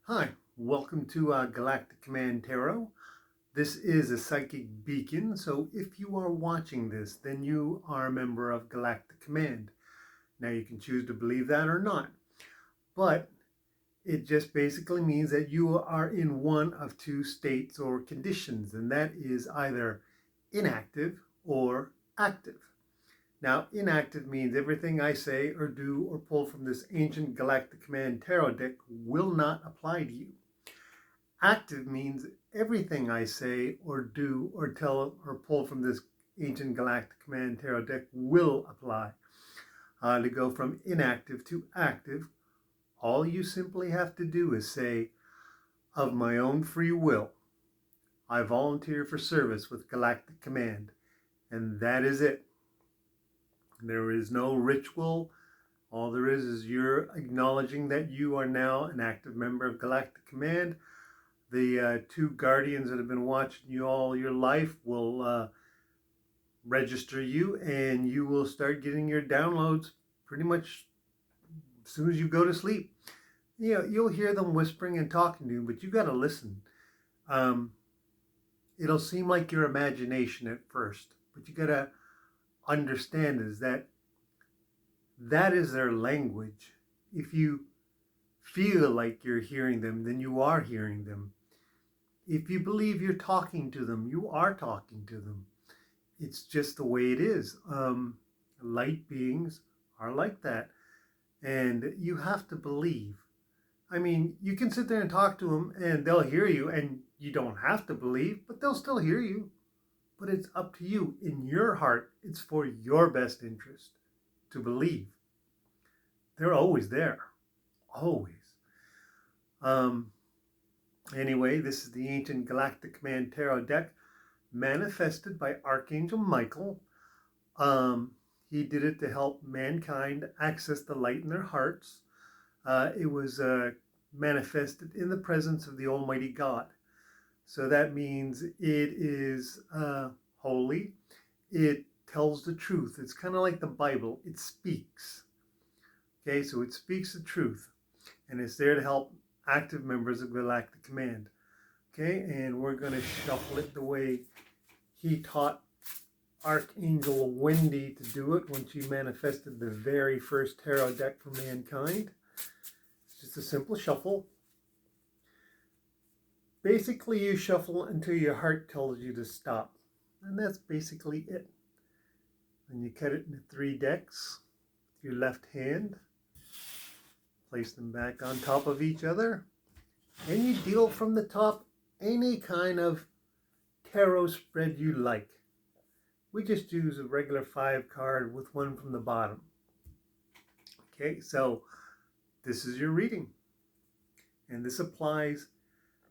Hi, welcome to Galactic Command Tarot. This is a psychic beacon, so if you are watching this, then you are a member of Galactic Command. Now you can choose to believe that or not, but it just basically means that you are in one of two states or conditions, and that is either inactive or active. Now, inactive means everything I say or do or pull from this ancient Galactic Command Tarot deck will not apply to you. Active means everything I say or do or tell or pull from this ancient Galactic Command Tarot deck will apply. To go from inactive to active, all you simply have to do is say, of my own free will, I volunteer for service with Galactic Command. And that is it. There is no ritual. All there is you're acknowledging that you are now an active member of Galactic Command. The two guardians that have been watching you all your life will register you, and you will start getting your downloads pretty much as soon as you go to sleep. You'll hear them whispering and talking to you, but you got to listen. It'll seem like your imagination at first, but you got to understand is that is their language. If you feel like you're hearing them, then you are hearing them. If you believe you're talking to them, you are talking to them. It's just the way it is. Light beings are like that. And you have to believe. I mean, you can sit there and talk to them and they'll hear you, and you don't have to believe, but they'll still hear you. But it's up to you. In your heart, it's for your best interest to believe. They're always there. Always. Anyway, this is the ancient Galactic Command Tarot deck manifested by Archangel Michael. He did it to help mankind access the light in their hearts. It was manifested in the presence of the Almighty God. So that means it is holy. It tells the truth. It's kind of like the Bible. It speaks. Okay, so it speaks the truth. And it's there to help active members of Galactic Command. Okay, and we're going to shuffle it the way he taught Archangel Wendy to do it when she manifested the very first tarot deck for mankind. It's just a simple shuffle. Basically, you shuffle until your heart tells you to stop. And that's basically it. And you cut it into 3 decks with your left hand. Place them back on top of each other. And you deal from the top any kind of tarot spread you like. We just use a regular 5 card with one from the bottom. Okay, so this is your reading. And this applies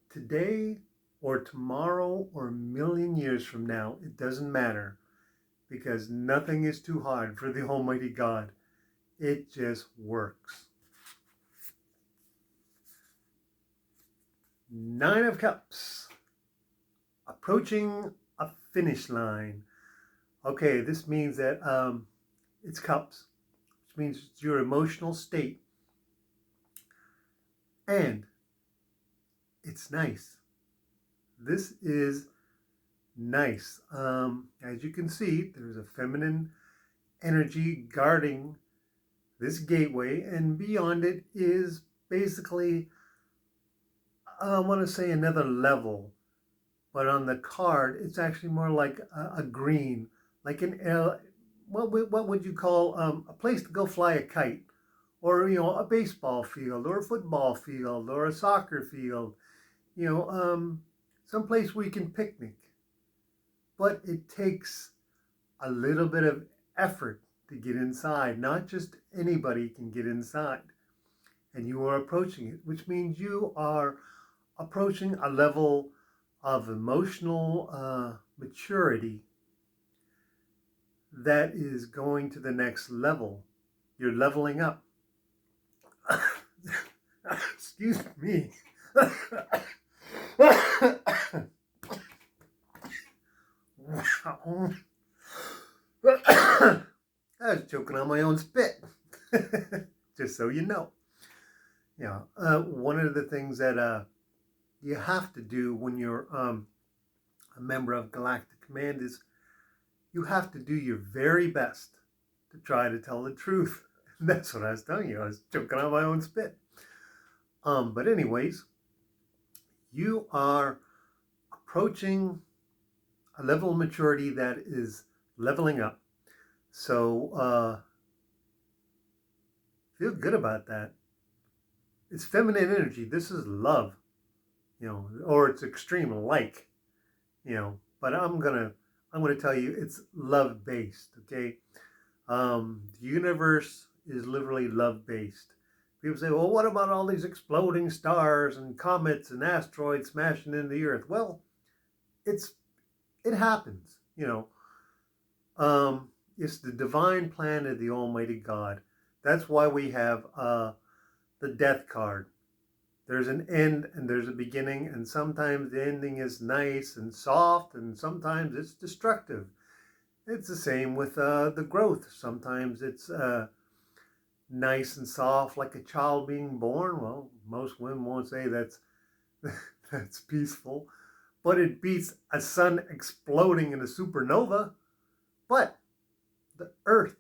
today or tomorrow or a million years from now. It doesn't matter, because nothing is too hard for the Almighty God. It just works. 9 of Cups. Approaching a finish line. Okay, this means that it's cups, which means it's your emotional state. And it's nice. This is nice. As you can see, there's a feminine energy guarding this gateway, and beyond it is basically, I want to say, another level. But on the card, it's actually more like a green, like what would you call a place to go fly a kite, or a baseball field, or a football field, or a soccer field, some place where you can picnic. But it takes a little bit of effort to get inside. Not just anybody can get inside. And you are approaching it, which means you are approaching a level of emotional maturity that is going to the next level. You're leveling up. Excuse me. Wow. I was choking on my own spit. Just so you know. Yeah. One of the things that you have to do when you're a member of Galactic Command is you have to do your very best to try to tell the truth. That's what I was telling you. I was choking on my own spit. But anyways, you are approaching a level of maturity that is leveling up. So feel good about that. It's feminine energy. This is love, or it's extreme like, But I'm gonna tell you it's love based. Okay, the universe is literally love based. People say, well, what about all these exploding stars and comets and asteroids smashing into the earth? Well, it happens. It's the divine plan of the Almighty God. That's why we have the death card. There's an end and there's a beginning, and sometimes the ending is nice and soft, and sometimes it's destructive. It's the same with the growth. Sometimes it's nice and soft, like a child being born. Well, most women won't say that's that's peaceful, but it beats a sun exploding in a supernova. But the Earth,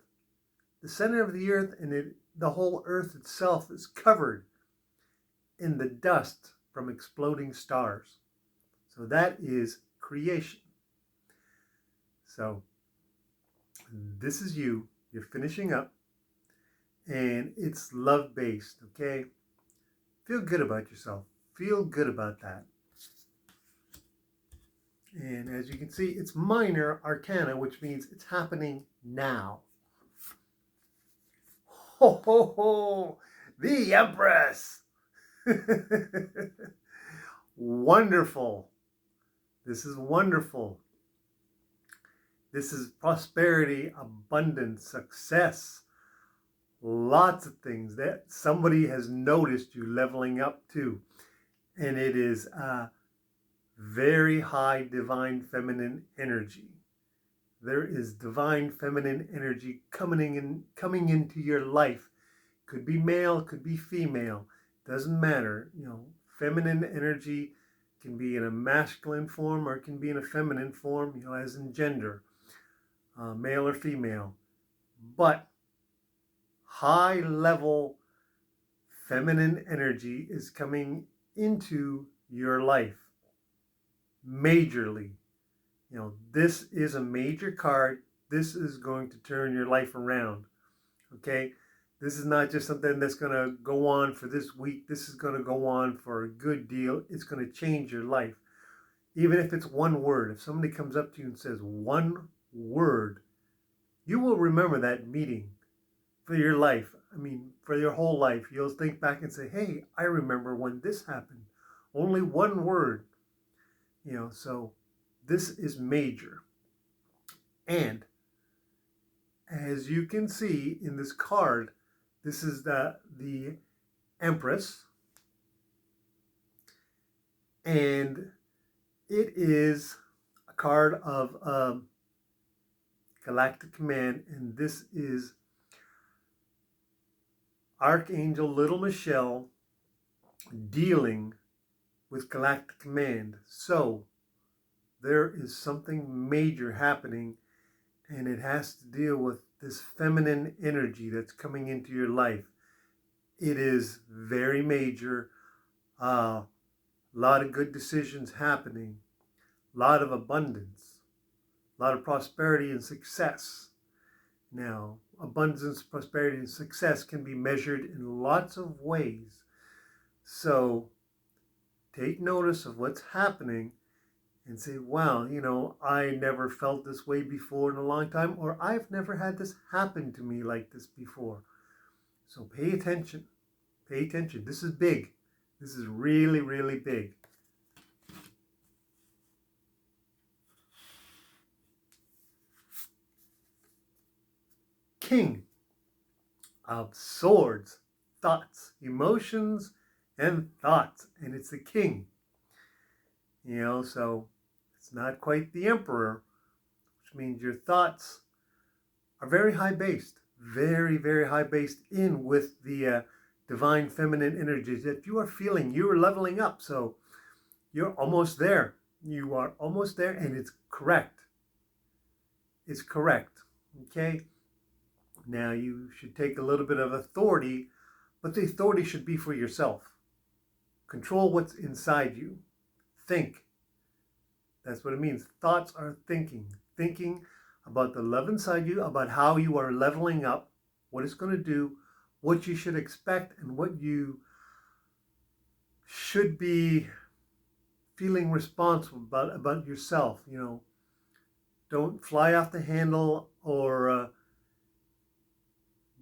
the center of the Earth, and the whole Earth itself is covered in the dust from exploding stars. So that is creation. So this is you. You're finishing up, and it's love-based, okay? Feel good about yourself. Feel good about that. And as you can see, it's minor arcana, which means it's happening now. Ho, ho, ho! The Empress! Wonderful. This is wonderful. This is prosperity, abundance, success. Lots of things that somebody has noticed you leveling up to. And it is very high divine feminine energy. There is divine feminine energy coming into your life. Could be male, could be female. Doesn't matter. Feminine energy can be in a masculine form or it can be in a feminine form, as in gender, male or female. But high level feminine energy is coming into your life majorly. This is a major card. This is going to turn your life around. Okay? This is not just something that's going to go on for this week. This is going to go on for a good deal. It's going to change your life. Even if it's one word. If somebody comes up to you and says one word, you will remember that meeting for your life. For your whole life. You'll think back and say, hey, I remember when this happened. Only one word. So this is major. And as you can see in this card, this is the Empress. And it is a card of Galactic Command. And this is Archangel Little Michelle dealing with Galactic Command. So there is something major happening, and it has to deal with this feminine energy that's coming into your life. It is very major. A lot of good decisions happening. A lot of abundance. A lot of prosperity and success. Now, abundance, prosperity, and success can be measured in lots of ways. So take notice of what's happening and say, wow, I never felt this way before in a long time, or I've never had this happen to me like this before. So pay attention. Pay attention. This is big. This is really, really big. King of Swords, thoughts, emotions, and thoughts. And it's the king. So it's not quite the emperor, which means your thoughts are very high based, very, very high based in with the divine feminine energies that you are feeling. You are leveling up. So you're almost there. You are almost there, and it's correct. It's correct. Okay? Now you should take a little bit of authority, but the authority should be for yourself. Control what's inside you. Think. That's what it means. Thoughts are thinking. Thinking about the love inside you, about how you are leveling up, what it's going to do, what you should expect, and what you should be feeling responsible about yourself. You know, don't fly off the handle or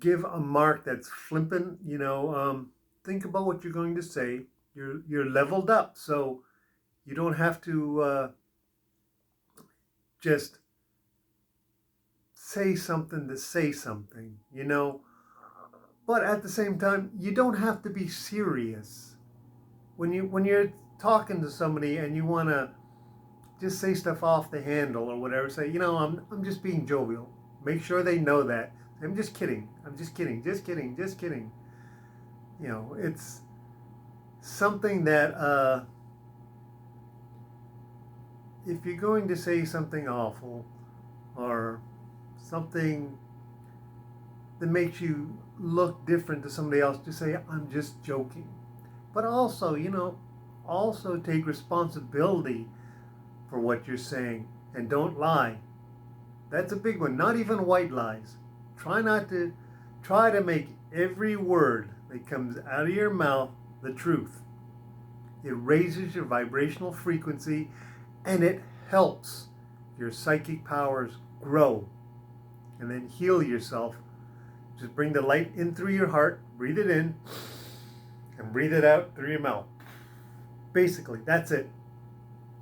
give a mark that's flippant. You know, think about what you're going to say. You're leveled up, so you don't have to just say something to say something, you know. But at the same time, you don't have to be serious. When you're talking to somebody and you want to just say stuff off the handle or whatever, say, you know, I'm just being jovial. Make sure they know that. I'm just kidding. I'm just kidding. Just kidding. Just kidding. You know, it's something that if you're going to say something awful or something that makes you look different to somebody else, just say, I'm just joking. But also, you know, also take responsibility for what you're saying and don't lie. That's a big one. Not even white lies. Try to make every word that comes out of your mouth the truth. It raises your vibrational frequency and it helps your psychic powers grow. And then heal yourself. Just bring the light in through your heart, breathe it in, and breathe it out through your mouth. Basically, that's it.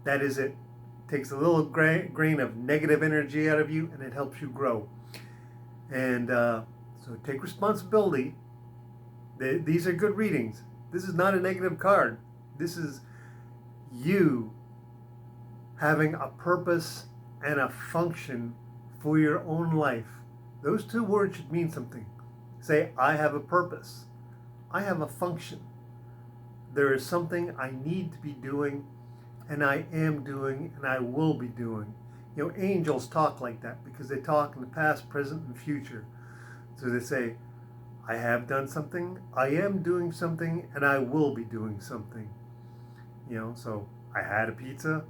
That is it. It takes a little grain of negative energy out of you, and it helps you grow. And so take responsibility. These are good readings. This is not a negative card. This is you having a purpose and a function for your own life. Those two words should mean something. Say, I have a purpose. I have a function. There is something I need to be doing, and I am doing, and I will be doing. You know, angels talk like that because they talk in the past, present, and future. So they say, I have done something, I am doing something, and I will be doing something. You know, so I had a pizza,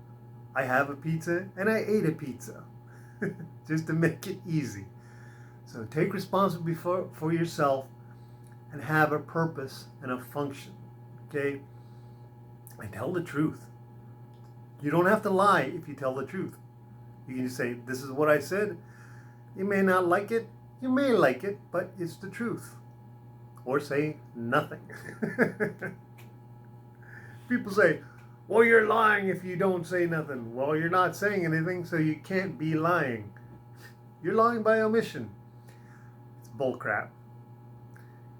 I have a pizza, and I ate a pizza. Just to make it easy. So take responsibility for yourself and have a purpose and a function. Okay? And tell the truth. You don't have to lie if you tell the truth. You can just say, this is what I said. You may not like it. You may like it, but it's the truth. Or say nothing. People say, well, you're lying if you don't say nothing. Well, you're not saying anything, so you can't be lying. You're lying by omission. It's bullcrap.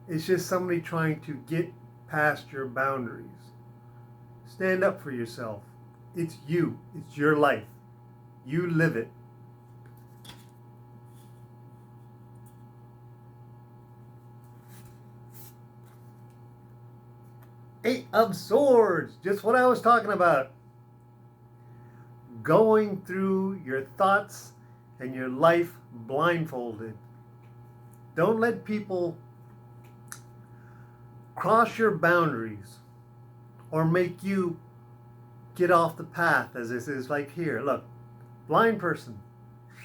It's just somebody trying to get past your boundaries. Stand up for yourself. It's you. It's your life. You live it. Eight of Swords. Just what I was talking about. Going through your thoughts and your life blindfolded. Don't let people cross your boundaries or make you get off the path, as this is like here. Look, blind person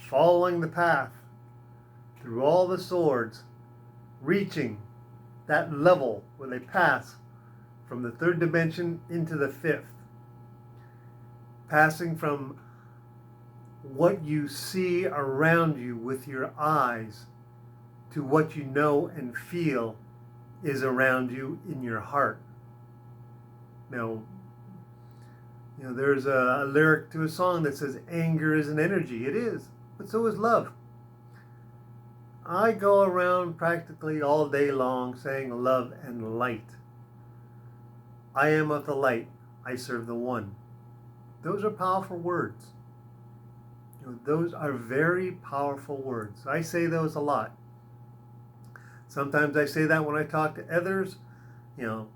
following the path through all the swords, reaching that level where they pass from the third dimension into the fifth. Passing from what you see around you with your eyes to what you know and feel is around you in your heart. Now, you know, there's a lyric to a song that says, anger is an energy. It is, but so is love. I go around practically all day long saying love and light. I am of the light. I serve the one. Those are powerful words. You know, those are very powerful words. I say those a lot. Sometimes I say that when I talk to others. You know,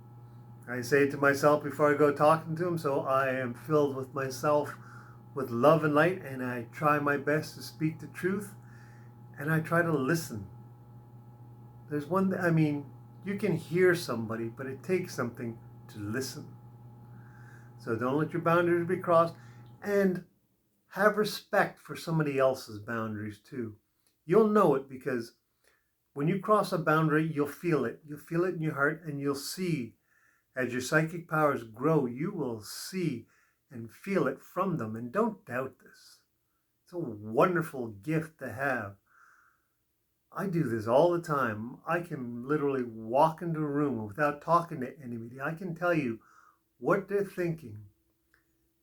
I say it to myself before I go talking to them, so I am filled with myself with love and light, and I try my best to speak the truth, and I try to listen. There's one, I mean, you can hear somebody, but it takes something to listen. So don't let your boundaries be crossed, and have respect for somebody else's boundaries too. You'll know it because when you cross a boundary, you'll feel it. You'll feel it in your heart, and you'll see as your psychic powers grow, you will see and feel it from them. And don't doubt this. It's a wonderful gift to have. I do this all the time. I can literally walk into a room without talking to anybody. I can tell you what they're thinking,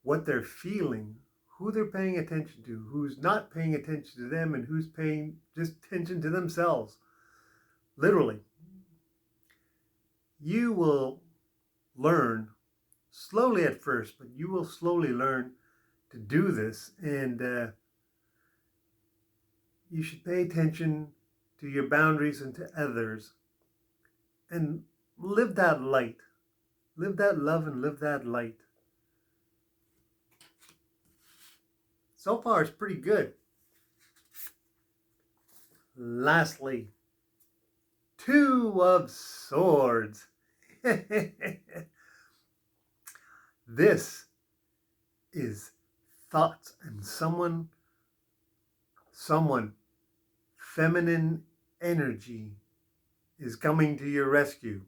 what they're feeling, who they're paying attention to, who's not paying attention to them, and who's paying just attention to themselves. Literally. You will learn slowly at first, but you will slowly learn to do this, and you should pay attention to your boundaries and to others, and live that light, live that love, and live that light. So far, it's pretty good. Lastly, Two of Swords. This is thoughts, and someone, feminine energy is coming to your rescue.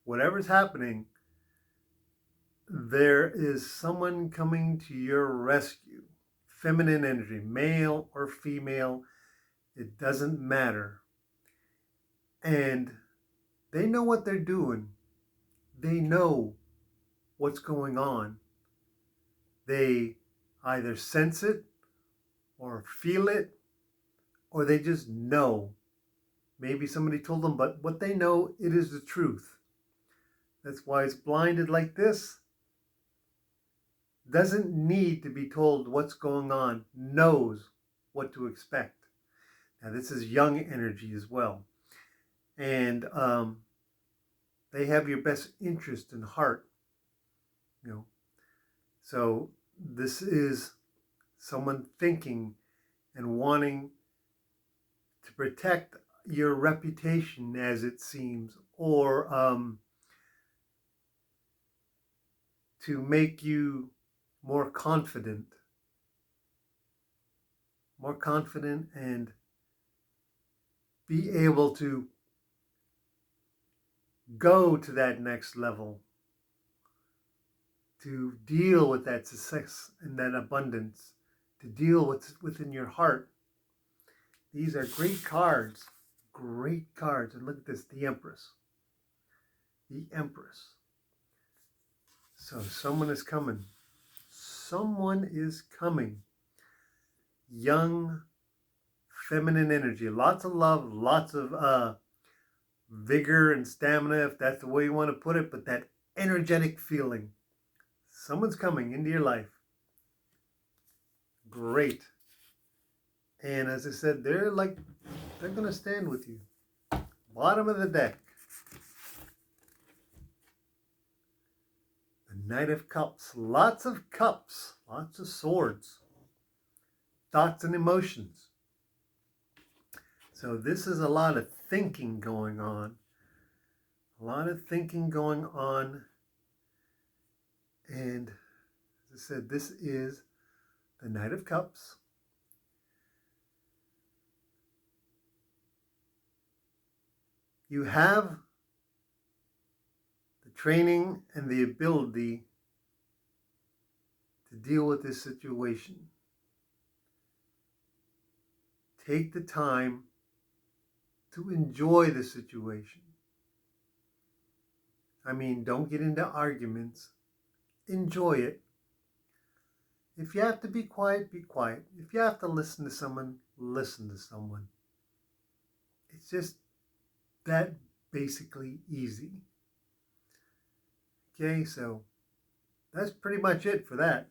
Whatever's happening, there is someone coming to your rescue. Feminine energy, male or female, it doesn't matter. And they know what they're doing. They know what's going on. They either sense it or feel it, or they just know. Maybe somebody told them, but what they know, it is the truth. That's why it's blinded like this. Doesn't need to be told what's going on. Knows what to expect. Now this is young energy as well. And they have your best interest in heart. You know. So this is someone thinking and wanting to protect your reputation, as it seems, or to make you more confident and be able to go to that next level, to deal with that success and that abundance, to deal with what's within your heart. These are great cards. Great cards. And look at this, the Empress. The Empress. So someone is coming. Someone is coming. Young, feminine energy. Lots of love, lots of vigor and stamina, if that's the way you want to put it, but that energetic feeling. Someone's coming into your life. Great. And as I said, they're going to stand with you. Bottom of the deck. The Knight of Cups. Lots of cups. Lots of swords. Thoughts and emotions. So this is a lot of thinking going on. A lot of thinking going on. And as I said, this is the Knight of Cups. You have the training and the ability to deal with this situation. Take the time to enjoy the situation. I mean, don't get into arguments. Enjoy it. If you have to be quiet, be quiet. If you have to listen to someone, listen to someone. It's just that basically easy. Okay, so that's pretty much it for that.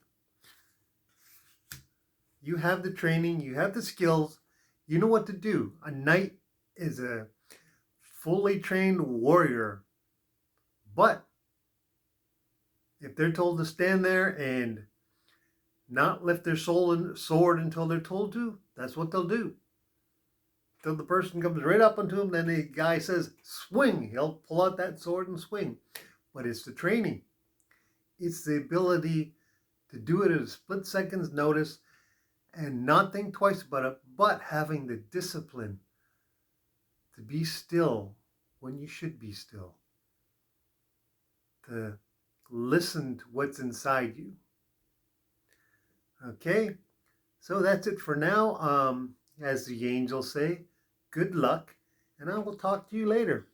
You have the training, you have the skills, you know what to do. A knight is a fully trained warrior, But if they're told to stand there and not lift their sword until they're told to, that's what they'll do. Till the person comes right up onto him, then the guy says, swing. He'll pull out that sword and swing. But it's the training. It's the ability to do it at a split second's notice and not think twice about it, but having the discipline to be still when you should be still. To listen to what's inside you. Okay, so that's it for now. As the angels say, good luck, and I will talk to you later.